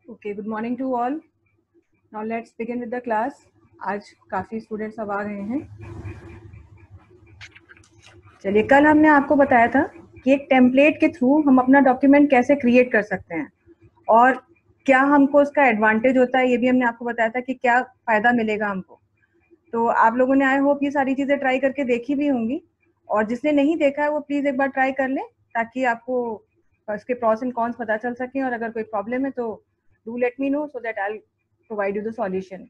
Okay, good morning to all. Now let's begin with the class. आज काफ़ी students अब आ गए हैं. चलिए, कल हमने आपको बताया था कि एक टेम्पलेट के थ्रू हम अपना डॉक्यूमेंट कैसे क्रिएट कर सकते हैं और क्या हमको उसका एडवांटेज होता है, ये भी हमने आपको बताया था कि क्या फ़ायदा मिलेगा हमको. तो आप लोगों ने आई होप ये सारी चीज़ें ट्राई करके देखी भी होंगी, और जिसने नहीं देखा है वो प्लीज़ एक बार ट्राई कर लें ताकि आपको उसके प्रॉस एंड कॉन्स पता चल सकें, और अगर कोई प्रॉब्लम है तो do let me know so that I will provide you the solution.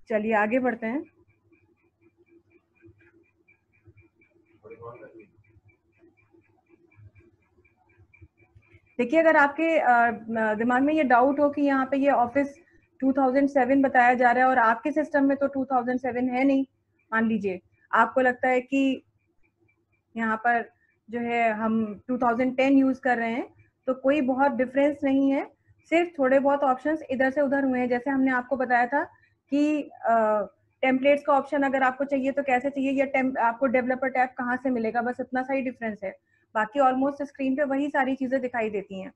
चलिए आगे बढ़ते हैं. देखिए, अगर आपके दिमाग में ये डाउट हो कि यहाँ पे ये ऑफिस 2007 बताया जा रहा है और आपके सिस्टम में तो 2007 है नहीं, मान लीजिए आपको लगता है कि यहाँ पर जो है हम 2010 यूज कर रहे हैं, तो कोई बहुत डिफरेंस नहीं है. सिर्फ थोड़े बहुत ऑप्शंस इधर से उधर हुए हैं. जैसे हमने आपको बताया था कि टेम्पलेट्स का ऑप्शन अगर आपको चाहिए तो कैसे चाहिए, या आपको डेवलपर टैब कहाँ से मिलेगा, बस इतना सा ही डिफरेंस है. बाकी ऑलमोस्ट स्क्रीन पे वही सारी चीजें दिखाई देती हैं.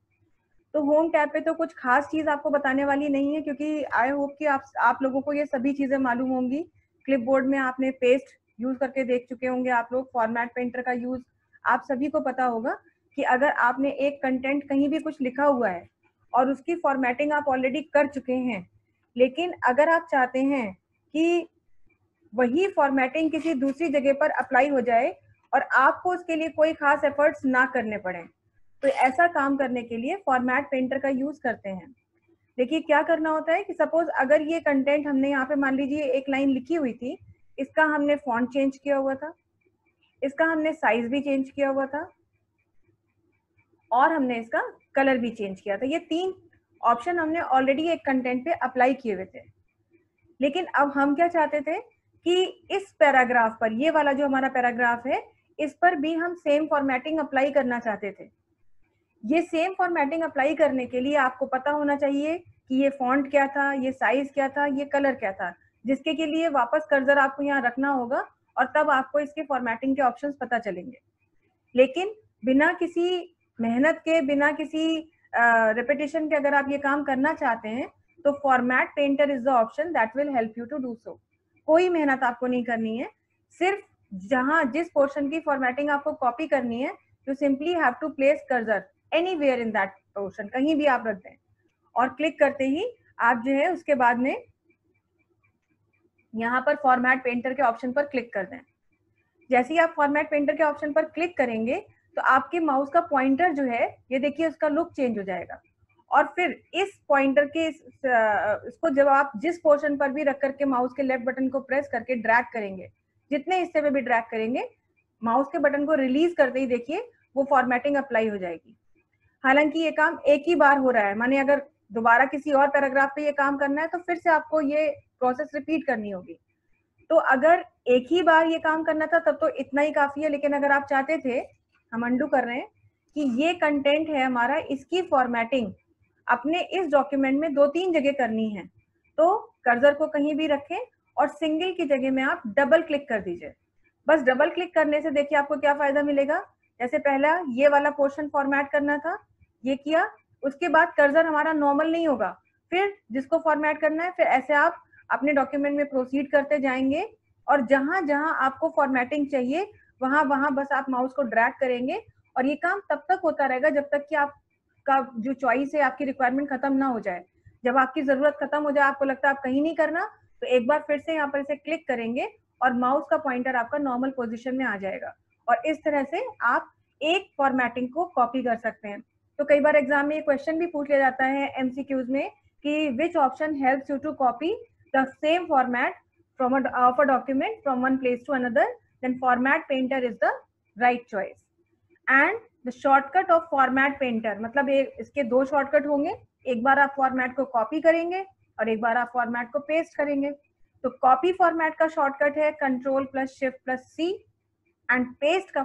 तो होम टैब पे तो कुछ खास चीज आपको बताने वाली नहीं है, क्योंकि आई होप कि आप लोगों को ये सभी चीजें मालूम होंगी. क्लिपबोर्ड में आपने पेस्ट यूज करके देख चुके होंगे आप लोग. फॉर्मेट पेंटर का यूज आप सभी को पता होगा कि अगर आपने एक कंटेंट कहीं भी कुछ लिखा हुआ है और उसकी फॉर्मेटिंग आप ऑलरेडी कर चुके हैं, लेकिन अगर आप चाहते हैं कि वही फॉर्मेटिंग किसी दूसरी जगह पर अप्लाई हो जाए और आपको उसके लिए कोई खास एफर्ट्स ना करने पड़े, तो ऐसा काम करने के लिए फॉर्मेट पेंटर का यूज करते हैं. देखिए क्या करना होता है कि सपोज अगर ये कंटेंट हमने यहाँ पे मान लीजिए एक लाइन लिखी हुई थी, इसका हमने फॉन्ट चेंज किया हुआ था, इसका हमने साइज भी चेंज किया हुआ था, और हमने इसका कलर भी चेंज किया था. ये 3 ऑप्शन हमने ऑलरेडी एक कंटेंट पे अप्लाई किए हुए थे. लेकिन अब हम क्या चाहते थे कि इस पैराग्राफ पर, ये वाला जो हमारा पैराग्राफ है, इस पर भी हम सेम फॉर्मेटिंग अप्लाई करना चाहते थे. ये सेम फॉर्मेटिंग अप्लाई करने के लिए आपको पता होना चाहिए कि ये फॉन्ट क्या था, ये साइज क्या था, ये कलर क्या था, जिसके के लिए वापस कर्सर आपको यहाँ रखना होगा और तब आपको इसके फॉर्मेटिंग के ऑप्शंस पता चलेंगे. लेकिन बिना किसी मेहनत के, बिना किसी रिपीटेशन के अगर आप ये काम करना चाहते हैं तो format painter is the option that will help you to do so. कोई मेहनत आपको नहीं करनी है. सिर्फ जहां जिस पोर्शन की फॉर्मेटिंग आपको कॉपी करनी है, you simply have to place cursor anywhere in that portion, कहीं भी आप रख दें, और क्लिक करते ही आप जो है उसके बाद में यहाँ पर फॉर्मेट पेंटर के ऑप्शन पर क्लिक कर दें. जैसे ही आप फॉर्मेट पेंटर के ऑप्शन पर क्लिक करेंगे तो आपके माउस का पॉइंटर जो है, ये देखिए उसका लुक चेंज हो जाएगा. और फिर इस पॉइंटर के इसको जब आप जिस पोर्शन पर भी रख करके माउस के लेफ्ट बटन को प्रेस करके ड्रैग करेंगे, जितने हिस्से में भी ड्रैग करेंगे, माउस के बटन को रिलीज करते ही देखिए वो फॉर्मेटिंग अप्लाई हो जाएगी. हालांकि ये काम एक ही बार हो रहा है, माने अगर दोबारा किसी और पैराग्राफ पे ये काम करना है तो फिर से आपको ये प्रोसेस रिपीट करनी होगी. तो अगर एक ही बार ये काम करना था तब तो इतना ही काफी है. लेकिन अगर आप चाहते थे, हम अंडू कर रहे हैं, कि ये कंटेंट है हमारा, इसकी फॉर्मेटिंग अपने इस डॉक्यूमेंट में 2-3 जगह करनी है, तो कर्सर को कहीं भी रखें और सिंगल की जगह में आप डबल क्लिक कर दीजिए. बस डबल क्लिक करने से देखिए आपको क्या फायदा मिलेगा. जैसे पहला ये वाला पोर्शन फॉर्मेट करना था, ये किया, उसके बाद कर्सर हमारा नॉर्मल नहीं होगा, फिर जिसको फॉर्मेट करना है फिर ऐसे आप अपने डॉक्यूमेंट में प्रोसीड करते जाएंगे, और जहां जहां आपको फॉर्मेटिंग चाहिए वहां वहां बस आप माउस को ड्रैग करेंगे, और ये काम तब तक होता रहेगा जब तक कि आपका जो चॉइस है, आपकी रिक्वायरमेंट खत्म ना हो जाए. जब आपकी जरूरत खत्म हो जाए, आपको लगता है आप कहीं नहीं करना, तो एक बार फिर से यहाँ पर इसे क्लिक करेंगे और माउस का पॉइंटर आपका नॉर्मल पोजिशन में आ जाएगा, और इस तरह से आप एक फॉर्मेटिंग को कॉपी कर सकते हैं. तो कई बार एग्जाम में ये क्वेश्चन भी पूछ लिया जाता है एमसीक्यूज में कि which option helps you to copy the same format from of a document from one place to another, then format painter is the right choice. And the shortcut of format painter, मतलब इसके 2 shortcut होंगे. एक बार आप format को copy करेंगे और एक बार आप फॉर्मेट को पेस्ट करेंगे. तो कॉपी फॉर्मेट का शॉर्टकट है Ctrl+Shift+C, एंड पेस्ट का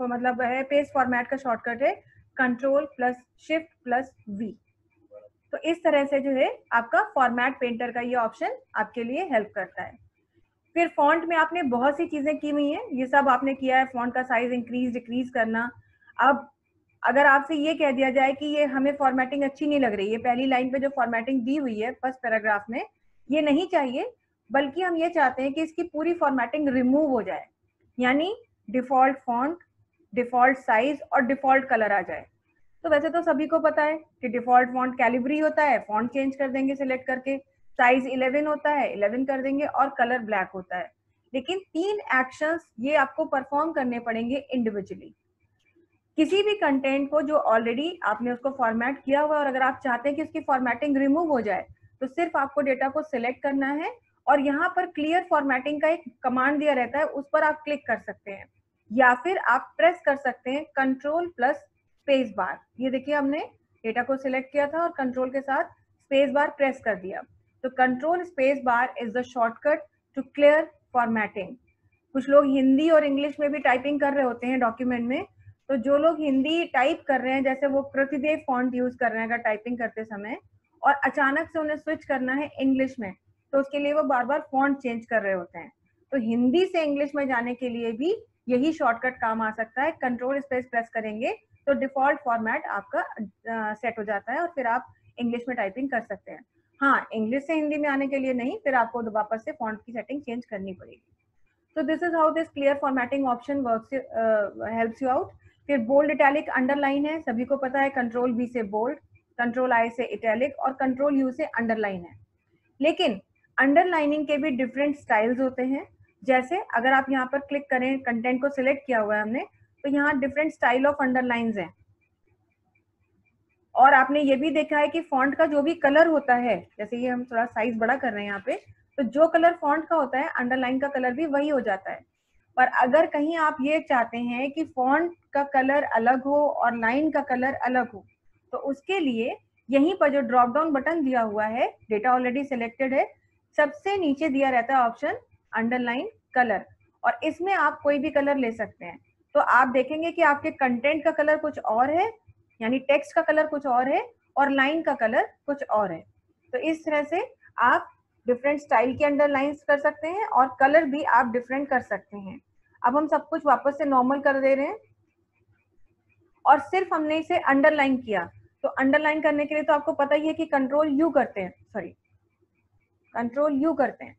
मतलब है, पेस्ट फॉर्मेट का शॉर्टकट है Ctrl+Shift+V. तो इस तरह से जो है आपका फॉर्मेट पेंटर का ये ऑप्शन आपके लिए हेल्प करता है. फिर फॉन्ट में आपने बहुत सी चीजें की हुई हैं, ये सब आपने किया है. फॉन्ट का साइज इंक्रीज डिक्रीज करना. अब अगर आपसे ये कह दिया जाए कि ये हमें फॉर्मेटिंग अच्छी नहीं लग रही है, पहली लाइन पे जो फॉर्मेटिंग दी हुई है फर्स्ट पैराग्राफ में, ये नहीं चाहिए, बल्कि हम ये चाहते हैं कि इसकी पूरी फॉर्मेटिंग रिमूव हो जाए, यानी डिफॉल्ट फॉन्ट, डिफॉल्ट साइज और डिफॉल्ट कलर आ जाए। तो वैसे तो सभी को पता है कि डिफॉल्ट फॉन्ट कैलिब्री होता है, फॉन्ट चेंज कर देंगे सिलेक्ट करके, साइज 11 होता है 11 कर देंगे और कलर ब्लैक होता है। लेकिन 3 एक्शंस ये आपको परफॉर्म करने पड़ेंगे इंडिविजुअली। किसी भी कंटेंट को जो ऑलरेडी आपने उसको फॉर्मेट किया हुआ है और अगर आप चाहते हैं कि उसकी फॉर्मेटिंग रिमूव हो जाए, तो सिर्फ आपको डेटा को सिलेक्ट करना है और यहाँ पर क्लियर फॉर्मेटिंग का एक कमांड दिया रहता है, उस पर आप क्लिक कर सकते हैं या फिर आप प्रेस कर सकते हैं कंट्रोल प्लस स्पेस बार। ये देखिए हमने डेटा को सिलेक्ट किया था और कंट्रोल के साथ स्पेस बार प्रेस कर दिया। तो control space bar is the shortcut to clear formatting. कुछ लोग हिंदी और इंग्लिश में भी टाइपिंग कर रहे होते हैं डॉक्यूमेंट में, तो जो लोग हिंदी टाइप कर रहे हैं, जैसे वो प्रतिदेव फॉन्ट यूज कर रहे हैं अगर टाइपिंग करते समय, और अचानक से उन्हें स्विच करना है इंग्लिश में, तो उसके लिए वो बार बार फॉन्ट चेंज कर रहे होते हैं। तो हिंदी से इंग्लिश में जाने के लिए भी यही शॉर्टकट काम आ सकता है। कंट्रोल स्पेस प्रेस करेंगे तो डिफॉल्ट फॉर्मेट आपका सेट हो जाता है और फिर आप इंग्लिश में टाइपिंग कर सकते हैं। हाँ, इंग्लिश से हिंदी में आने के लिए नहीं, फिर आपको वापस से फॉन्ट की सेटिंग चेंज करनी पड़ेगी। So this is how this clear formatting option works, helps you out. फिर बोल्ड इटैलिक अंडरलाइन है, सभी को पता है, कंट्रोल बी से बोल्ड, कंट्रोल आई से इटैलिक और कंट्रोल यू से अंडरलाइन है। लेकिन अंडरलाइनिंग के भी डिफरेंट स्टाइल्स होते हैं। जैसे अगर आप यहाँ पर क्लिक करें, कंटेंट को सिलेक्ट किया हुआ है हमने, तो यहाँ डिफरेंट स्टाइल ऑफ अंडरलाइंस हैं। और आपने ये भी देखा है कि फॉन्ट का जो भी कलर होता है, जैसे ये हम थोड़ा साइज बड़ा कर रहे हैं यहाँ पे, तो जो कलर फॉन्ट का होता है अंडरलाइन का कलर भी वही हो जाता है। पर अगर कहीं आप ये चाहते हैं कि फॉन्ट का कलर अलग हो और लाइन का कलर अलग हो, तो उसके लिए यहीं पर जो ड्रॉप डाउन बटन दिया हुआ है, डेटा ऑलरेडी सिलेक्टेड है, सबसे नीचे दिया रहता है ऑप्शन अंडरलाइन कलर, और इसमें आप कोई भी कलर ले सकते हैं। तो आप देखेंगे कि आपके कंटेंट का कलर कुछ और है, यानी टेक्स्ट का कलर कुछ और है और लाइन का कलर कुछ और है। तो इस तरह से आप डिफरेंट स्टाइल के अंडरलाइंस कर सकते हैं और कलर भी आप डिफरेंट कर सकते हैं। अब हम सब कुछ वापस से नॉर्मल कर दे रहे हैं और सिर्फ हमने इसे अंडरलाइन किया। तो अंडरलाइन करने के लिए तो आपको पता ही है कि कंट्रोल यू करते हैं,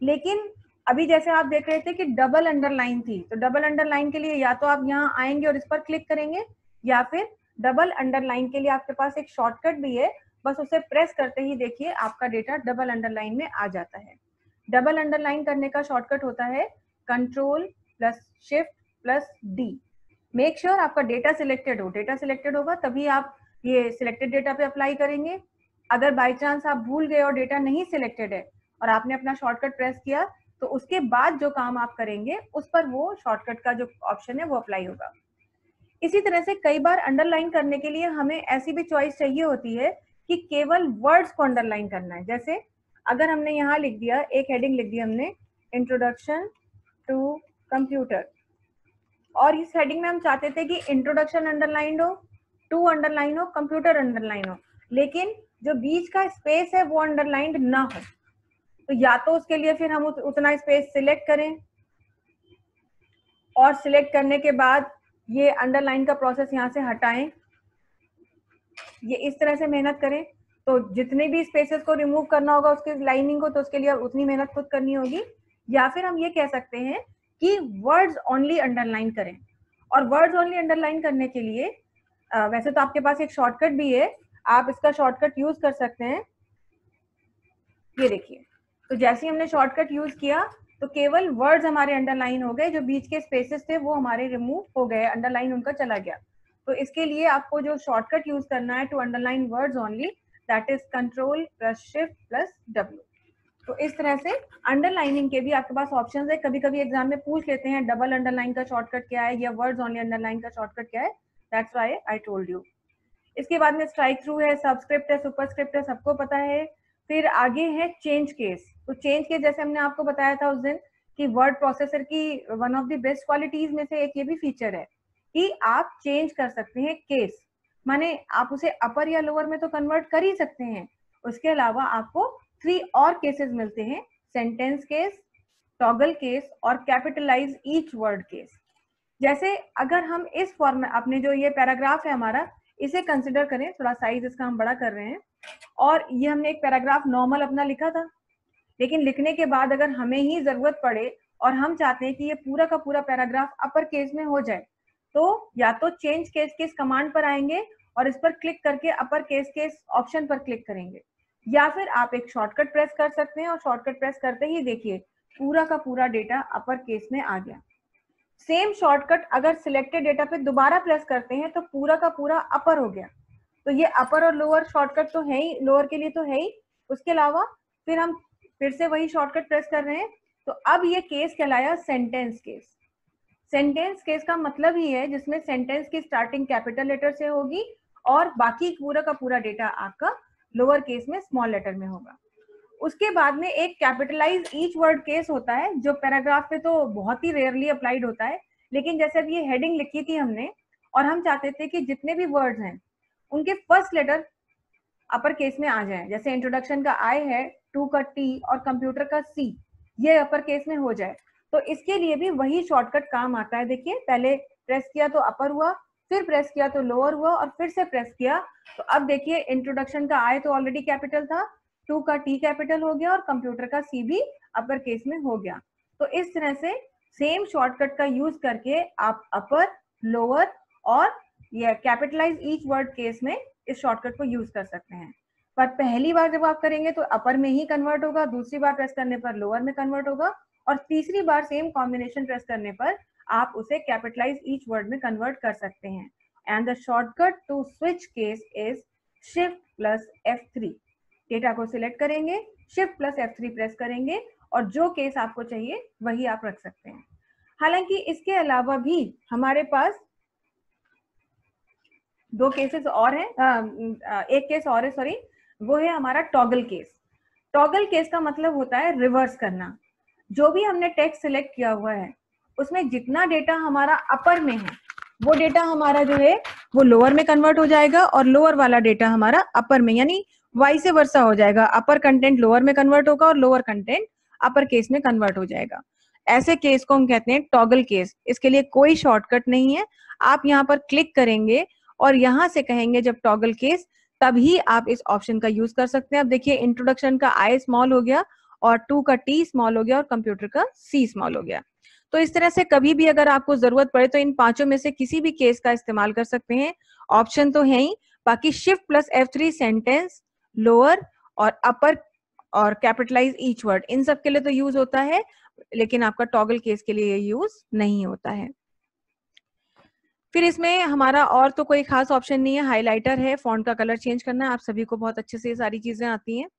लेकिन अभी जैसे आप देख रहे थे कि डबल अंडरलाइन थी, तो डबल अंडरलाइन के लिए या तो आप यहाँ आएंगे और इस पर क्लिक करेंगे, या फिर डबल अंडरलाइन के लिए आपके पास एक शॉर्टकट भी है, बस उसे प्रेस करते ही देखिए आपका डेटा डबल अंडरलाइन में आ जाता है। डबल अंडरलाइन करने का शॉर्टकट होता है control plus shift plus D. Make sure आपका डेटा सिलेक्टेड हो, डेटा सिलेक्टेड होगा तभी आप ये सिलेक्टेड डेटा पे अप्लाई करेंगे। अगर बाई चांस आप भूल गए और डेटा नहीं सिलेक्टेड है और आपने अपना शॉर्टकट प्रेस किया, तो उसके बाद जो काम आप करेंगे उस पर वो शॉर्टकट का जो ऑप्शन है वो अप्लाई होगा। इसी तरह से कई बार अंडरलाइन करने के लिए हमें ऐसी भी चॉइस चाहिए होती है कि केवल वर्ड्स को अंडरलाइन करना है। जैसे अगर हमने यहाँ लिख दिया, एक हेडिंग लिख दी हमने, इंट्रोडक्शन टू कंप्यूटर, और इस हेडिंग में हम चाहते थे कि इंट्रोडक्शन अंडरलाइन हो, टू अंडरलाइन हो, कंप्यूटर अंडरलाइन हो, लेकिन जो बीच का स्पेस है वो अंडरलाइंड ना हो, तो या तो उसके लिए फिर हम उतना स्पेस सिलेक्ट करें और सिलेक्ट करने के बाद ये अंडरलाइन का प्रोसेस यहाँ से हटाएं, ये इस तरह से मेहनत करें। तो जितने भी स्पेसेस को रिमूव करना होगा उसके लाइनिंग को, तो उसके लिए उतनी मेहनत खुद करनी होगी। या फिर हम ये कह सकते हैं कि वर्ड्स ओनली अंडरलाइन करें, और वर्ड्स ओनली अंडरलाइन करने के लिए वैसे तो आपके पास एक शॉर्टकट भी है, आप इसका शॉर्टकट यूज कर सकते हैं। ये देखिए, तो जैसे ही हमने शॉर्टकट यूज किया तो केवल वर्ड्स हमारे अंडरलाइन हो गए, जो बीच के स्पेसेस थे वो हमारे रिमूव हो गए, अंडरलाइन उनका चला गया। तो इसके लिए आपको जो शॉर्टकट यूज करना है to underline words only, that is control plus shift plus W. तो इस तरह से अंडरलाइनिंग के भी आपके पास ऑप्शंस है। कभी कभी एग्जाम में पूछ लेते हैं डबल अंडरलाइन का शॉर्टकट क्या है या वर्ड्स ओनली अंडरलाइन का शॉर्टकट क्या है, that's why I told you. इसके बाद में स्ट्राइक थ्रू है, सबस्क्रिप्ट है, सुपरस्क्रिप्ट है, सबको पता है। फिर आगे है चेंज केस। तो चेंज केस जैसे हमने आपको बताया था उस दिन कि वर्ड प्रोसेसर की one of the best qualities में से एक ये भी फीचर है कि आप चेंज कर सकते हैं केस, माने आप उसे अपर या लोअर में तो कन्वर्ट कर ही सकते हैं, उसके अलावा आपको 3 और केसेस मिलते हैं, सेंटेंस केस, टॉगल केस और कैपिटलाइज ईच वर्ड केस। जैसे अगर हम इस फॉर्मेट, अपने जो ये पैराग्राफ है हमारा, इसे कंसिडर करें, थोड़ा साइज इसका हम बड़ा कर रहे हैं, और ये हमने एक पैराग्राफ नॉर्मल अपना लिखा था, लेकिन लिखने के बाद अगर हमें ही जरूरत पड़े और हम चाहते हैं कि ये पूरा का पूरा पैराग्राफ अपर केस में हो जाए, तो या तो चेंज केस के इस कमांड पर आएंगे और इस पर क्लिक करके अपर केस के इस ऑप्शन पर क्लिक करेंगे, या फिर आप एक शॉर्टकट प्रेस कर सकते हैं और शॉर्टकट प्रेस करते ही देखिए पूरा का पूरा डेटा अपर केस में आ गया। सेम शॉर्टकट अगर सिलेक्टेड डेटा पे दोबारा प्रेस करते हैं तो पूरा का पूरा अपर हो गया। तो ये अपर और लोअर शॉर्टकट तो है ही, लोअर के लिए तो है ही, उसके अलावा फिर हम फिर से वही शॉर्टकट प्रेस कर रहे हैं, तो अब ये केस कहलाया सेंटेंस केस। सेंटेंस केस का मतलब ही है जिसमें सेंटेंस की स्टार्टिंग कैपिटल लेटर से होगी और बाकी पूरा का पूरा डेटा आपका लोअर केस में स्मॉल लेटर में होगा। उसके बाद में एक कैपिटलाइज ईच वर्ड केस होता है, जो पैराग्राफ पे तो बहुत ही रेयरली अप्लाइड होता है, लेकिन जैसे अब ये हेडिंग लिखी थी हमने और हम चाहते थे कि जितने भी वर्ड्स हैं उनके फर्स्ट लेटर अपर केस में आ जाए, जैसे इंट्रोडक्शन का आई है, टू का टी और कंप्यूटर का सी, ये अपर केस में हो जाए, तो इसके लिए भी वही शॉर्टकट काम आता है। देखिए पहले प्रेस किया तो अपर हुआ, फिर प्रेस किया तो लोअर हुआ और फिर से प्रेस किया, तो अब देखिए इंट्रोडक्शन का आई तो ऑलरेडी कैपिटल था, टू का टी कैपिटल हो गया और कंप्यूटर का सी भी अपर केस में हो गया। तो इस तरह से सेम शॉर्टकट का यूज करके आप अपर, लोअर और ये कैपिटलाइज ईच वर्ड केस में इस शॉर्टकट को यूज कर सकते हैं। पर पहली बार जब आप करेंगे तो अपर में ही कन्वर्ट होगा, दूसरी बार प्रेस करने पर लोअर में कन्वर्ट होगा और तीसरी बार सेम कॉम्बिनेशन प्रेस करने पर आप उसे कैपिटलाइज ईच वर्ड में कन्वर्ट कर सकते हैं। And the shortcut to switch case is shift plus F3। Data को सिलेक्ट करेंगे, शिफ्ट प्लस F3 प्रेस करेंगे और जो केस आपको चाहिए वही आप रख सकते हैं। हालांकि इसके अलावा भी हमारे पास दो केसेस और हैं, एक केस और है, सॉरी, वो है हमारा टॉगल केस। टॉगल केस का मतलब होता है रिवर्स करना। जो भी हमने टेक्स्ट सिलेक्ट किया हुआ है उसमें जितना डेटा हमारा अपर में है वो डेटा हमारा जो है वो लोअर में कन्वर्ट हो जाएगा और लोअर वाला डेटा हमारा अपर में, यानी वाइस वर्सा हो जाएगा, अपर कंटेंट लोअर में कन्वर्ट होगा और लोअर कंटेंट अपर केस में कन्वर्ट हो जाएगा। ऐसे केस को हम कहते हैं टॉगल केस। इसके लिए कोई शॉर्टकट नहीं है, आप यहाँ पर क्लिक करेंगे और यहाँ से कहेंगे जब टॉगल केस, तभी आप इस ऑप्शन का यूज कर सकते हैं। अब देखिए इंट्रोडक्शन का आई स्मॉल हो गया और टू का टी स्मॉल हो गया और कंप्यूटर का सी स्मॉल हो गया। तो इस तरह से कभी भी अगर आपको जरूरत पड़े तो इन पांचों में से किसी भी केस का इस्तेमाल कर सकते हैं। ऑप्शन तो है ही, बाकी shift plus F3 sentence, lower और अपर और कैपिटलाइज ईच वर्ड, इन सब के लिए तो यूज होता है, लेकिन आपका टॉगल केस के लिए यूज नहीं होता है। फिर इसमें हमारा और तो कोई खास ऑप्शन नहीं है, हाइलाइटर है, फॉन्ट का कलर चेंज करना है, आप सभी को बहुत अच्छे से ये सारी चीजें आती हैं।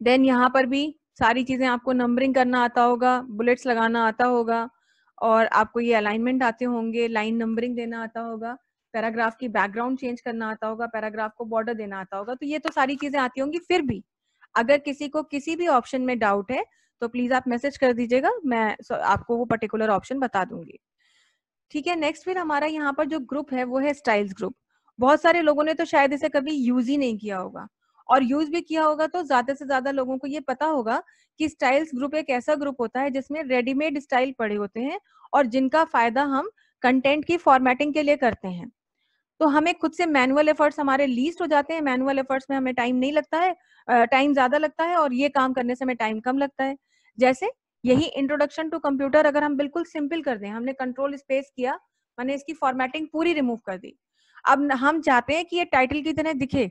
देन यहाँ पर भी सारी चीजें आपको नंबरिंग करना आता होगा, बुलेट्स लगाना आता होगा और आपको ये अलाइनमेंट आते होंगे, लाइन नंबरिंग देना आता होगा, पैराग्राफ की बैकग्राउंड चेंज करना आता होगा, पैराग्राफ को बॉर्डर देना आता होगा। तो ये तो सारी चीजें आती होंगी। फिर भी अगर किसी को किसी भी ऑप्शन में डाउट है तो प्लीज आप मैसेज कर दीजिएगा, मैं आपको वो पर्टिकुलर ऑप्शन बता दूंगी। ठीक है, नेक्स्ट फिर हमारा यहाँ पर जो ग्रुप है वो है स्टाइल्स ग्रुप। बहुत सारे लोगों ने तो शायद इसे कभी यूज ही नहीं किया होगा, और यूज भी किया होगा तो ज्यादा से ज्यादा लोगों को ये पता होगा कि स्टाइल्स ग्रुप एक ऐसा ग्रुप होता है जिसमें रेडीमेड स्टाइल पड़े होते हैं और जिनका फायदा हम कंटेंट की फॉर्मेटिंग के लिए करते हैं। तो हमें खुद से मैनुअल एफर्ट्स हमारे लीस्ट हो जाते हैं, मैनुअल एफर्ट्स में हमें टाइम नहीं लगता है, टाइम ज्यादा लगता है और ये काम करने से हमें टाइम कम लगता है। जैसे यही इंट्रोडक्शन टू कंप्यूटर अगर हम बिल्कुल सिंपल कर दें, हमने कंट्रोल स्पेस किया, मैंने इसकी फॉर्मेटिंग पूरी रिमूव कर दी। अब हम चाहते हैं कि ये टाइटल की तरह दिखे,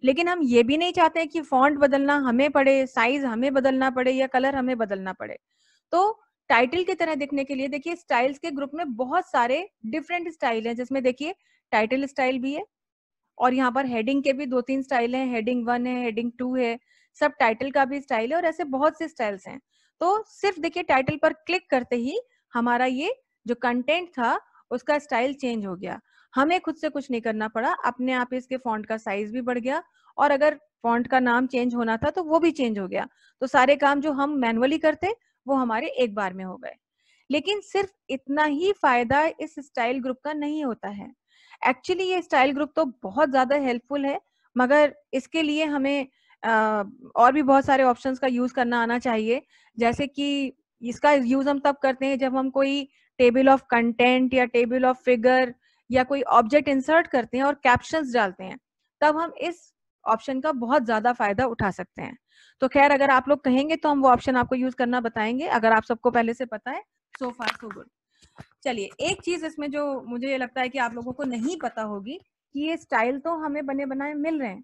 लेकिन हम ये भी नहीं चाहते हैं कि फॉन्ट बदलना हमें पड़े, साइज हमें बदलना पड़े या कलर हमें बदलना पड़े। तो टाइटल की तरह दिखने के लिए देखिए स्टाइल्स के ग्रुप में बहुत सारे डिफरेंट स्टाइल हैं, जिसमें देखिए टाइटल स्टाइल भी है और यहाँ पर हेडिंग के भी 2-3 स्टाइल हैं, हेडिंग 1 है, हेडिंग 2 है, सब टाइटल का भी स्टाइल है और ऐसे बहुत से स्टाइल्स हैं। तो सिर्फ देखिए टाइटल पर क्लिक करते ही हमारा ये जो कंटेंट था उसका स्टाइल चेंज हो गया, हमें खुद से कुछ नहीं करना पड़ा, अपने आप इसके फॉन्ट का साइज भी बढ़ गया और अगर फॉन्ट का नाम चेंज होना था तो वो भी चेंज हो गया। तो सारे काम जो हम मैनुअली करते वो हमारे एक बार में हो गए। लेकिन सिर्फ इतना ही फायदा इस स्टाइल ग्रुप का नहीं होता है। एक्चुअली ये स्टाइल ग्रुप तो बहुत ज्यादा हेल्पफुल है, मगर इसके लिए हमें और भी बहुत सारे ऑप्शंस का यूज करना आना चाहिए। जैसे कि इसका यूज हम तब करते हैं जब हम कोई टेबल ऑफ कंटेंट या टेबल ऑफ फिगर या कोई ऑब्जेक्ट इंसर्ट करते हैं और कैप्शंस डालते हैं, तब हम इस ऑप्शन का बहुत ज्यादा फायदा उठा सकते हैं। तो खैर अगर आप लोग कहेंगे तो हम वो ऑप्शन आपको यूज करना बताएंगे, अगर आप सबको पहले से पता है सो फार सो गुड। चलिए, एक चीज इसमें जो मुझे लगता है कि आप लोगों को नहीं पता होगी कि ये स्टाइल तो हमें बने बनाए मिल रहे हैं,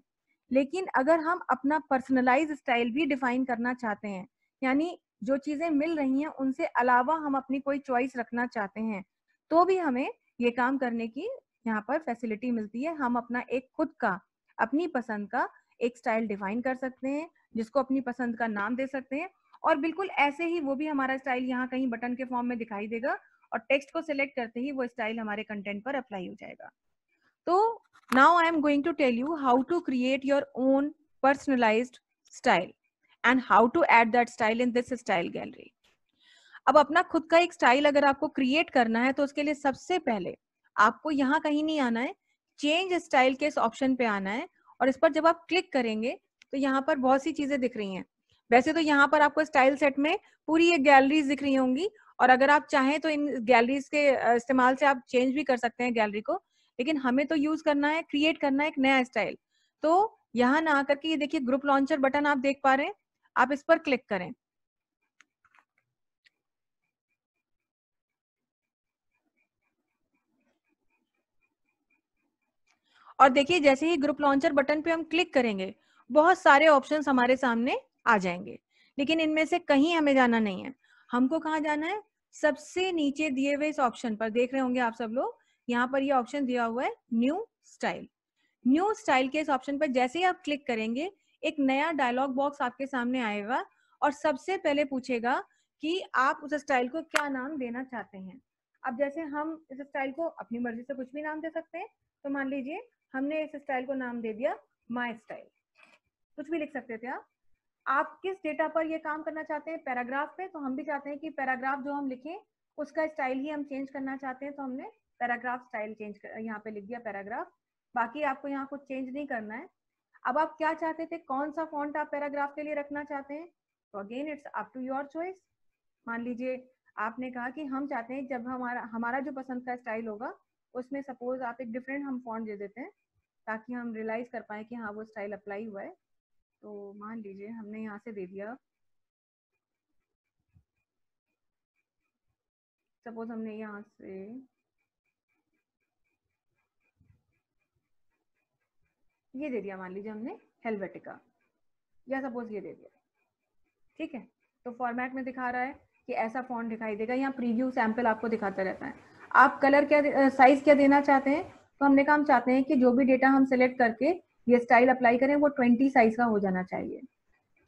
लेकिन अगर हम अपना पर्सनलाइज स्टाइल भी डिफाइन करना चाहते हैं, यानी जो चीजें मिल रही हैं उनसे अलावा हम अपनी कोई चॉइस रखना चाहते हैं, तो भी हमें ये काम करने की यहाँ पर फैसिलिटी मिलती है। हम अपना एक खुद का, अपनी पसंद का एक स्टाइल डिफाइन कर सकते हैं, जिसको अपनी पसंद का नाम दे सकते हैं, और बिल्कुल ऐसे ही वो भी हमारा स्टाइल यहाँ कहीं बटन के फॉर्म में दिखाई देगा, और टेक्स्ट को सिलेक्ट करते ही वो स्टाइल हमारे कंटेंट पर अप्लाई हो जाएगा। तो now I am going to tell you how to create your own personalised style and how to add that style in this style gallery. अब अपना खुद का एक स्टाइल अगर आपको क्रिएट करना है तो उसके लिए सबसे पहले आपको यहाँ कहीं नहीं आना है, चेंज स्टाइल के इस ऑप्शन पे आना है, और इस पर जब आप क्लिक करेंगे तो यहाँ पर बहुत सी चीजें दिख रही हैं। वैसे तो यहाँ पर आपको स्टाइल सेट में पूरी एक गैलरीज दिख रही होंगी, और अगर आप चाहें तो इन गैलरीज के इस्तेमाल से आप चेंज भी कर सकते हैं गैलरी को, लेकिन हमें तो यूज करना है, क्रिएट करना है एक नया स्टाइल। तो यहाँ ना आकर के ये देखिए ग्रुप लॉन्चर बटन आप देख पा रहे हैं, आप इस पर क्लिक करें। और देखिए जैसे ही ग्रुप लॉन्चर बटन पे हम क्लिक करेंगे, बहुत सारे ऑप्शंस हमारे सामने आ जाएंगे, लेकिन इनमें से कहीं हमें जाना नहीं है। हमको कहाँ जाना है? सबसे नीचे दिए हुए इस ऑप्शन पर, देख रहे होंगे आप सब लोग, यहाँ पर ये ऑप्शन दिया हुआ है न्यू स्टाइल। न्यू स्टाइल के इस ऑप्शन पर जैसे ही आप क्लिक करेंगे, एक नया डायलॉग बॉक्स आपके सामने आएगा, और सबसे पहले पूछेगा कि आप उस स्टाइल को क्या नाम देना चाहते हैं। अब जैसे हम इस स्टाइल को अपनी मर्जी से कुछ भी नाम दे सकते हैं, तो मान लीजिए हमने इस स्टाइल को नाम दे दिया माय स्टाइल, कुछ भी लिख सकते थे आप किस डेटा पर ये काम करना चाहते हैं? पैराग्राफ पे। तो हम भी चाहते हैं कि पैराग्राफ जो हम लिखें उसका स्टाइल ही हम चेंज करना चाहते हैं, तो हमने पैराग्राफ स्टाइल चेंज कर यहाँ पे लिख दिया पैराग्राफ। बाकी आपको यहाँ कुछ चेंज नहीं करना है। अब आप क्या चाहते थे, कौन सा फॉन्ट आप पैराग्राफ के लिए रखना चाहते हैं? तो again it's up to your choice. मान लीजिए आपने कहा कि हम चाहते हैं जब हमारा हमारा जो पसंद का स्टाइल होगा उसमें सपोज आप एक डिफरेंट हम फॉन्ट दे देते हैं, ताकि हम रियलाइज कर पाए कि हाँ वो स्टाइल अप्लाई हुआ है। तो मान लीजिए हमने यहाँ से दे दिया, सपोज हमने यहाँ से ये दे दिया, मान लीजिए हमने हेलवेटिका, या सपोज ये दे दिया, ठीक है। तो फॉर्मेट में दिखा रहा है कि ऐसा फॉन्ट दिखाई देगा, यहाँ प्रीव्यू सैंपल आपको दिखाता रहता है। आप कलर क्या, साइज क्या देना चाहते हैं? तो हमने कहा हम चाहते हैं कि जो भी डेटा हम सिलेक्ट करके ये स्टाइल अप्लाई करें वो 20 साइज का हो जाना चाहिए।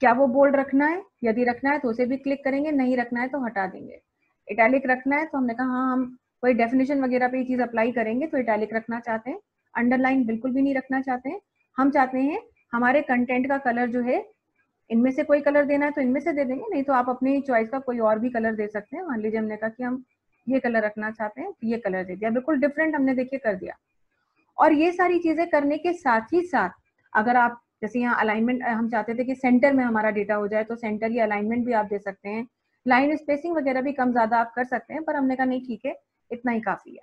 क्या वो बोल्ड रखना है? यदि रखना है तो उसे भी क्लिक करेंगे, नहीं रखना है तो हटा देंगे। इटैलिक रखना है तो हमने कहा हाँ हम कोई डेफिनेशन वगैरह पे ये चीज अप्लाई करेंगे तो इटैलिक रखना चाहते हैं। अंडरलाइन बिल्कुल भी नहीं रखना चाहते हैं। हम चाहते हैं हमारे कंटेंट का कलर जो है, इनमें से कोई कलर देना है तो इनमें से दे देंगे, नहीं तो आप अपनी चॉइस का कोई और भी कलर दे सकते हैं। मान लीजिए हमने कहा कि हम ये कलर रखना चाहते हैं, तो ये कलर दे दिया, बिल्कुल डिफरेंट हमने देखिए कर दिया। और ये सारी चीजें करने के साथ ही साथ अगर आप जैसे यहाँ अलाइनमेंट हम चाहते थे कि सेंटर में हमारा डेटा हो जाए, तो सेंटर या अलाइनमेंट भी आप दे सकते हैं। लाइन स्पेसिंग वगैरह भी कम ज्यादा आप कर सकते हैं, पर हमने कहा नहीं ठीक है, इतना ही काफी है।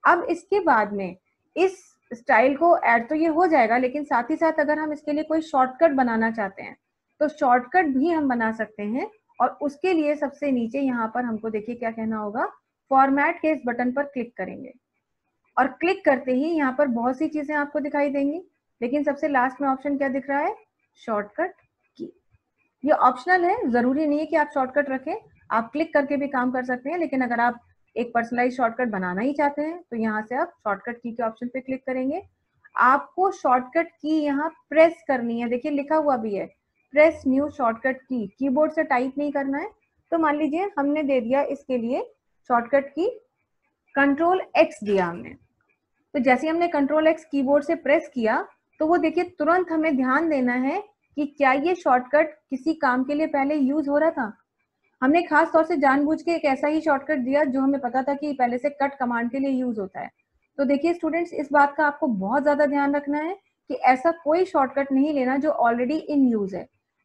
अब इसके बाद में इस स्टाइल को ऐड तो ये हो जाएगा, लेकिन साथ ही साथ अगर हम इसके लिए कोई शॉर्टकट बनाना चाहते हैं तो शॉर्टकट भी हम बना सकते हैं। और उसके लिए सबसे नीचे यहाँ पर हमको देखिए क्या कहना होगा, फॉर्मेट के इस बटन पर क्लिक करेंगे, और क्लिक करते ही यहाँ पर बहुत सी चीजें आपको दिखाई देंगी, लेकिन सबसे लास्ट में ऑप्शन क्या दिख रहा है? शॉर्टकट की। ये ऑप्शनल है, जरूरी नहीं है कि आप शॉर्टकट रखें, आप क्लिक करके भी काम कर सकते हैं, लेकिन अगर आप एक पर्सनलाइज शॉर्टकट बनाना ही चाहते हैं तो यहाँ से आप शॉर्टकट की के ऑप्शन पे क्लिक करेंगे। आपको शॉर्टकट की यहाँ प्रेस करनी है, देखिए लिखा हुआ भी है प्रेस न्यू शॉर्टकट की, कीबोर्ड से टाइप नहीं करना है। तो मान लीजिए हमने दे दिया इसके लिए शॉर्टकट की कंट्रोल एक्स दिया हमने, तो जैसे हमने कंट्रोल एक्स कीबोर्ड से प्रेस किया तो वो देखिए तुरंत हमें ध्यान देना है कि क्या ये शॉर्टकट किसी काम के लिए पहले यूज हो रहा था। हमने खास तौर से जानबूझ के एक ऐसा ही शॉर्टकट दिया जो हमें पता था कि पहले से कट कमांड के लिए यूज होता है। तो देखिए स्टूडेंट्स, इस बात का आपको बहुत ज्यादा ध्यान रखना है कि ऐसा कोई शॉर्टकट नहीं लेना जो ऑलरेडी इन यूज है,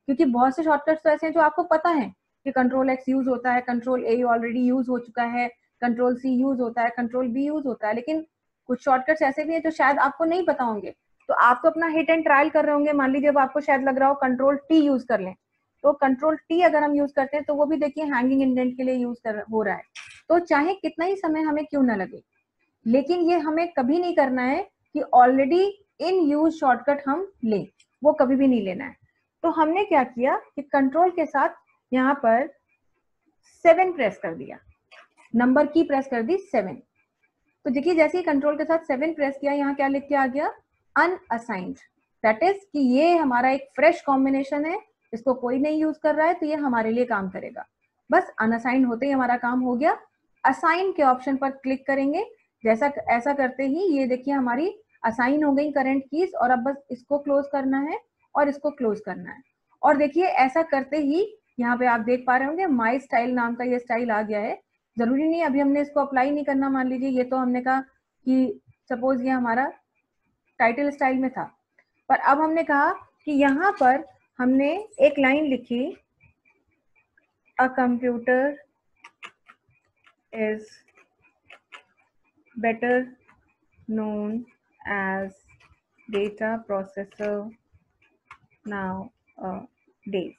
क्योंकि बहुत से शॉर्टकट्स तो ऐसे हैं जो आपको पता है कि कंट्रोल एक्स यूज होता है, कंट्रोल ए ऑलरेडी यूज हो चुका है, कंट्रोल सी यूज होता है, कंट्रोल बी यूज होता है, लेकिन कुछ शॉर्टकट्स ऐसे भी हैं जो शायद आपको नहीं पता होंगे। तो आप तो अपना हिट एंड ट्रायल कर रहे होंगे, मान लीजिए अब आपको शायद लग रहा हो कंट्रोल टी यूज कर लें, तो कंट्रोल टी अगर हम यूज करते हैं तो वो भी देखिए हैंगिंग इंडेंट के लिए यूज हो रहा है। तो चाहे कितना ही समय हमें क्यों ना लगे, लेकिन ये हमें कभी नहीं करना है कि ऑलरेडी इन यूज शॉर्टकट हम लें, वो कभी भी नहीं लेना है। तो हमने क्या किया कि कंट्रोल के साथ यहाँ पर 7 प्रेस कर दिया, नंबर की प्रेस कर दी 7। तो देखिए जैसे ही कंट्रोल के साथ 7 प्रेस किया, यहाँ क्या लिख के आ गया, अनअसाइंड। दैट इज कि ये हमारा एक फ्रेश कॉम्बिनेशन है, इसको कोई नहीं यूज कर रहा है, तो ये हमारे लिए काम करेगा। बस अनअसाइंड होते ही हमारा काम हो गया। असाइन के ऑप्शन पर क्लिक करेंगे, जैसा ऐसा करते ही ये देखिए हमारी असाइन हो गई करंट कीज, और अब बस इसको क्लोज करना है और इसको क्लोज करना है। और देखिए ऐसा करते ही यहाँ पे आप देख पा रहे होंगे माई स्टाइल नाम का ये स्टाइल आ गया है। जरूरी नहीं अभी हमने इसको अप्लाई नहीं करना, मान लीजिए ये तो हमने कहा कि सपोज ये हमारा टाइटल स्टाइल में था, पर अब हमने कहा कि यहाँ पर हमने एक लाइन लिखी, a computer is better known as data processor nowadays।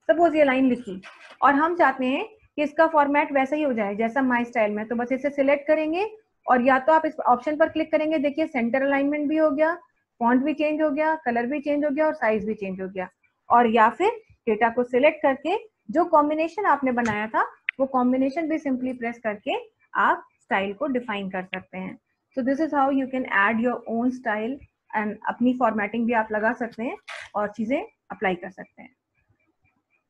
Suppose ये लाइन लिखी और हम चाहते हैं कि इसका फॉर्मेट वैसा ही हो जाए जैसा माई स्टाइल में, तो बस इसे सिलेक्ट करेंगे और या तो आप इस ऑप्शन पर क्लिक करेंगे, देखिए सेंटर अलाइनमेंट भी हो गया, फॉन्ट भी चेंज हो गया, कलर भी चेंज हो गया और साइज भी चेंज हो गया। और या फिर डेटा को सिलेक्ट करके जो कॉम्बिनेशन आपने बनाया था वो कॉम्बिनेशन भी सिंपली प्रेस करके आप स्टाइल को डिफाइन कर सकते हैं। So this is how you can add your own style and अपनी फॉर्मेटिंग भी आप लगा सकते हैं और चीजें अप्लाई कर सकते हैं।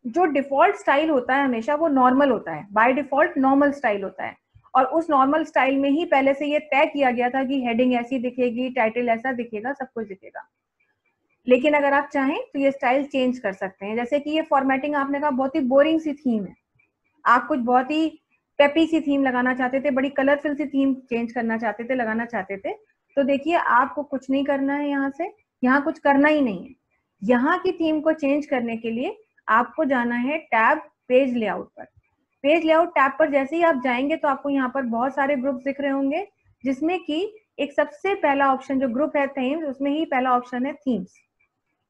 जो डिफॉल्ट स्टाइल होता है हमेशा वो नॉर्मल होता है, बाय डिफॉल्ट नॉर्मल स्टाइल होता है, और उस नॉर्मल स्टाइल में ही पहले से ये तय किया गया था कि हेडिंग ऐसी दिखेगी, टाइटल ऐसा दिखेगा, सब कुछ दिखेगा। लेकिन अगर आप चाहें तो ये स्टाइल चेंज कर सकते हैं। जैसे कि ये फॉर्मेटिंग आपने कहा बहुत ही बोरिंग सी थीम है, आप कुछ बहुत ही पेपी सी थीम लगाना चाहते थे, बड़ी कलरफुल सी थीम चेंज करना चाहते थे, लगाना चाहते थे, तो देखिए आपको कुछ नहीं करना है, यहाँ कुछ करना ही नहीं है। यहाँ की थीम को चेंज करने के लिए आपको जाना है टैब पेज लेआउट पर। पेज लेआउट टैब पर जैसे ही आप जाएंगे तो आपको यहाँ पर बहुत सारे ग्रुप दिख रहे होंगे, जिसमें कि एक सबसे पहला ऑप्शन जो ग्रुप है थीम्स, उसमें ही पहला ऑप्शन है थीम्स।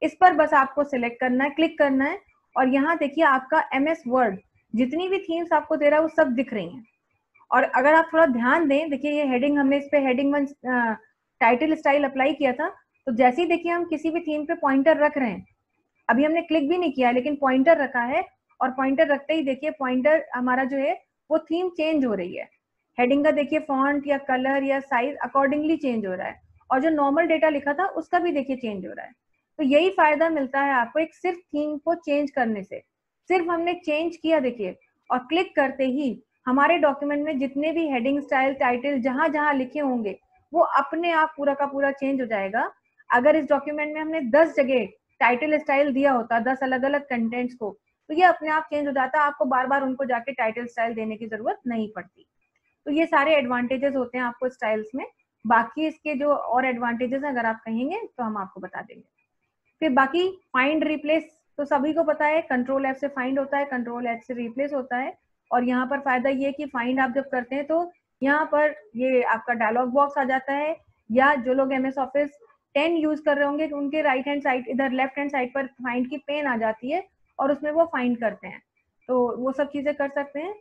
इस पर बस आपको सिलेक्ट करना है, क्लिक करना है, और यहाँ देखिए आपका MS वर्ड जितनी भी थीम्स आपको दे रहा है वो सब दिख रही हैं। और अगर आप थोड़ा ध्यान दें, देखिए ये हेडिंग हमने इस पे हेडिंग 1 टाइटल स्टाइल अप्लाई किया था, तो जैसे ही देखिए हम किसी भी थीम पे पॉइंटर रख रहे हैं, अभी हमने क्लिक भी नहीं किया लेकिन पॉइंटर रखा है, और पॉइंटर रखते ही देखिए पॉइंटर हमारा जो है वो थीम चेंज हो रही है। हेडिंग का देखिए फॉन्ट या कलर या साइज अकॉर्डिंगली चेंज हो रहा है, और जो नॉर्मल डेटा लिखा था उसका भी देखिए चेंज हो रहा है। तो यही फायदा मिलता है आपको एक सिर्फ थीम को चेंज करने से। सिर्फ हमने चेंज किया देखिए, और क्लिक करते ही हमारे डॉक्यूमेंट में जितने भी हेडिंग स्टाइल टाइटल जहां जहां लिखे होंगे वो अपने आप पूरा का पूरा चेंज हो जाएगा। अगर इस डॉक्यूमेंट में हमने 10 जगह टाइटल स्टाइल दिया होता, 10 अलग अलग कंटेंट्स को, तो ये अपने आप चेंज हो जाता, आपको बार बार उनको जाके टाइटल स्टाइल देने की जरूरत नहीं पड़ती। तो ये सारे एडवांटेजेस होते हैं आपको स्टाइल्स में। बाकी इसके जो और एडवांटेजेस अगर आप कहेंगे तो हम आपको बता देंगे। फिर बाकी फाइंड रिप्लेस तो सभी को पता है, कंट्रोल F से फाइंड होता है, कंट्रोल H से रिप्लेस होता है। और यहाँ पर फायदा ये कि फाइंड आप जब करते हैं तो यहाँ पर ये आपका डायलॉग बॉक्स आ जाता है, या जो लोग MS Office 10 यूज कर रहे होंगे तो उनके राइट हैंड साइड, इधर लेफ्ट हैंड साइड पर फाइंड की पेन आ जाती है और उसमें वो फाइंड करते हैं, तो वो सब चीजें कर सकते हैं,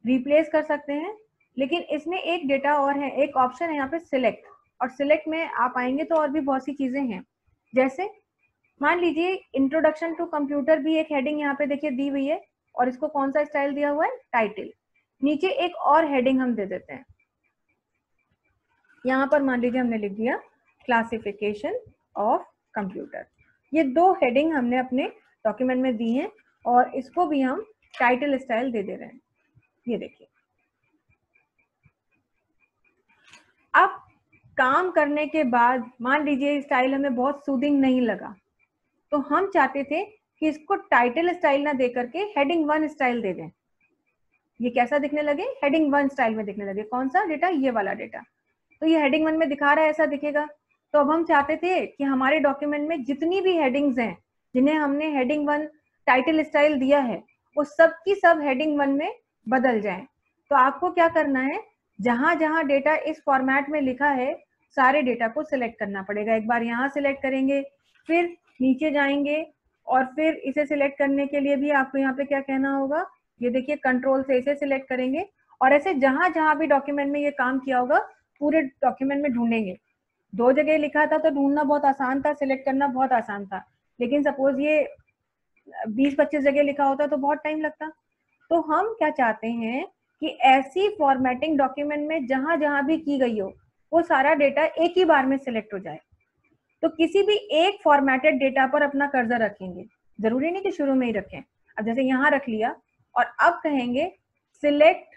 रिप्लेस कर सकते हैं। लेकिन इसमें एक डेटा और है, एक ऑप्शन है यहाँ पे सिलेक्ट, और सिलेक्ट में आप आएंगे तो और भी बहुत सी चीजें हैं। जैसे मान लीजिए इंट्रोडक्शन टू कंप्यूटर भी एक हेडिंग यहाँ पे देखिए दी हुई है, और इसको कौन सा स्टाइल दिया हुआ है, टाइटल। नीचे एक और हेडिंग हम दे देते हैं, यहाँ पर मान लीजिए हमने लिख दिया क्लासिफिकेशन ऑफ कंप्यूटर। ये 2 हेडिंग हमने अपने डॉक्यूमेंट में दी हैं, और इसको भी हम टाइटल स्टाइल दे रहे हैं। ये देखिए, अब काम करने के बाद मान लीजिए स्टाइल हमें बहुत सूदिंग नहीं लगा, तो हम चाहते थे कि इसको टाइटल स्टाइल ना दे करके हेडिंग 1 स्टाइल दे दें। ये कैसा दिखने लगे, हेडिंग 1 स्टाइल में दिखने लगे। कौन सा डेटा, ये वाला डेटा। तो ये हेडिंग 1 में दिखा रहा है, ऐसा दिखेगा। तो अब हम चाहते थे कि हमारे डॉक्यूमेंट में जितनी भी हेडिंग्स हैं जिन्हें हमने हेडिंग 1 टाइटल स्टाइल दिया है, वो सब की सब हेडिंग 1 में बदल जाए। तो आपको क्या करना है, जहां जहां डेटा इस फॉर्मेट में लिखा है सारे डेटा को सिलेक्ट करना पड़ेगा। एक बार यहाँ सिलेक्ट करेंगे, फिर नीचे जाएंगे और फिर इसे सिलेक्ट करने के लिए भी आपको यहाँ पे क्या कहना होगा, ये देखिए कंट्रोल से इसे सिलेक्ट करेंगे और ऐसे जहां जहां भी डॉक्यूमेंट में ये काम किया होगा पूरे डॉक्यूमेंट में ढूंढेंगे। 2 जगह लिखा था तो ढूंढना बहुत आसान था, सिलेक्ट करना बहुत आसान था, लेकिन सपोज ये 20-25 जगह लिखा होता तो बहुत टाइम लगता। तो हम क्या चाहते हैं कि ऐसी फॉर्मेटिंग डॉक्यूमेंट में जहां जहां भी की गई हो वो सारा डेटा एक ही बार में सिलेक्ट हो जाए। तो किसी भी एक फॉर्मेटेड डेटा पर अपना कर्सर रखेंगे, जरूरी नहीं कि शुरू में ही रखें। अब जैसे यहाँ रख लिया और अब कहेंगे select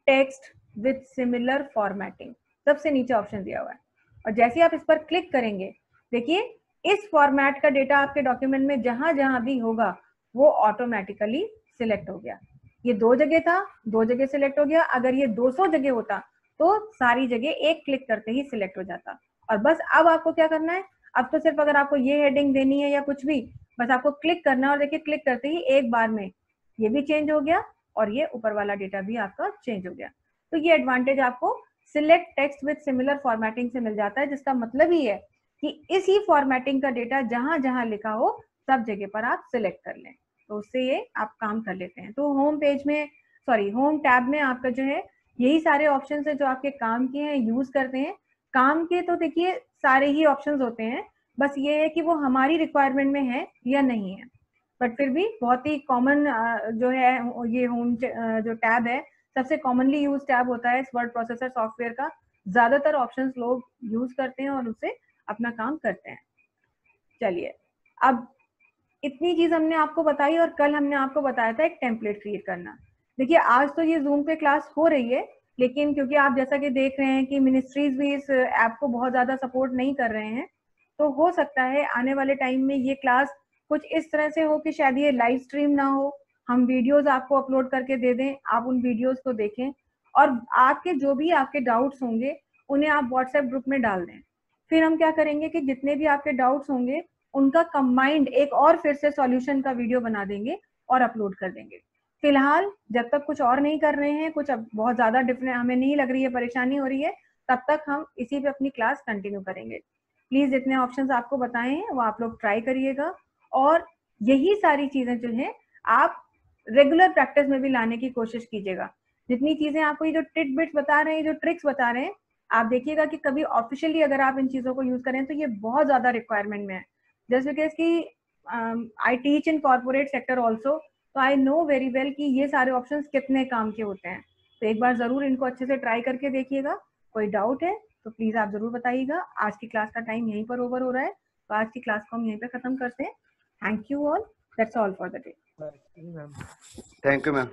text with similar formatting, सबसे नीचे ऑप्शन दिया हुआ है और जैसे आप इस पर क्लिक करेंगे देखिए इस फॉर्मेट का डेटा आपके डॉक्यूमेंट में जहां जहां भी होगा वो ऑटोमेटिकली सिलेक्ट हो गया। ये 2 जगह था, 2 जगह सिलेक्ट हो गया। अगर ये 200 जगह होता तो सारी जगह एक क्लिक करते ही सिलेक्ट हो जाता। और बस अब आपको क्या करना है, अब तो सिर्फ अगर आपको ये हेडिंग देनी है या कुछ भी, बस आपको क्लिक करना है और देखिए क्लिक करते ही एक बार में ये भी चेंज हो गया और ये ऊपर वाला डेटा भी आपका चेंज हो गया। तो ये एडवांटेज आपको select text with similar formatting से मिल जाता है, जिसका मतलब ही है कि इसी फॉर्मेटिंग का डेटा जहां जहां लिखा हो सब जगह पर आप सिलेक्ट कर लें, तो उससे ये आप काम कर लेते हैं। तो होम पेज में, सॉरी होम टैब में आपका जो है यही सारे ऑप्शन है जो आपके काम के हैं, यूज करते हैं। काम के तो देखिए सारे ही ऑप्शंस होते हैं, बस ये है कि वो हमारी रिक्वायरमेंट में है या नहीं है। बट फिर भी बहुत ही कॉमन जो है ये होम जो टैब है सबसे कॉमनली यूज टैब होता है इस वर्ड प्रोसेसर सॉफ्टवेयर का। ज्यादातर ऑप्शंस लोग यूज करते हैं और उससे अपना काम करते हैं। चलिए, अब इतनी चीज हमने आपको बताई और कल हमने आपको बताया था एक टेम्पलेट क्रिएट करना। देखिए आज तो ये जूम पे क्लास हो रही है, लेकिन क्योंकि आप जैसा कि देख रहे हैं कि मिनिस्ट्रीज भी इस ऐप को बहुत ज्यादा सपोर्ट नहीं कर रहे हैं, तो हो सकता है आने वाले टाइम में ये क्लास कुछ इस तरह से हो कि शायद ये लाइव स्ट्रीम ना हो, हम वीडियोस आपको अपलोड करके दे दें, आप उन वीडियोस को देखें और आपके जो भी आपके डाउट्स होंगे उन्हें आप व्हाट्सएप ग्रुप में डाल दें। फिर हम क्या करेंगे कि जितने भी आपके डाउट्स होंगे उनका कंबाइंड एक और फिर से सॉल्यूशन का वीडियो बना देंगे और अपलोड कर देंगे। फिलहाल जब तक कुछ और नहीं कर रहे हैं, कुछ अब बहुत ज्यादा डिफरेंट हमें नहीं लग रही है, परेशानी हो रही है, तब तक हम इसी पे अपनी क्लास कंटिन्यू करेंगे। प्लीज जितने ऑप्शंस आपको बताए हैं वो आप लोग ट्राई करिएगा और यही सारी चीजें जो है आप रेगुलर प्रैक्टिस में भी लाने की कोशिश कीजिएगा। जितनी चीजें आपको ये जो टिट बिट्स बता रहे हैं, जो ट्रिक्स बता रहे हैं, आप देखिएगा कि कभी ऑफिशियली अगर आप इन चीजों को यूज करें तो ये बहुत ज्यादा रिक्वायरमेंट में है। जस्ट बिकॉज कि I teach in corporate sector also, तो आई नो वेरी वेल कि ये सारे ऑप्शन कितने काम के होते हैं। तो एक बार जरूर इनको अच्छे से ट्राई करके देखिएगा। कोई डाउट है तो प्लीज आप जरूर बताइएगा। आज की क्लास का टाइम यहीं पर ओवर हो रहा है, तो आज की क्लास को हम यहीं पे खत्म करते हैं। Thank you all, that's all for the day. Thank you ma'am.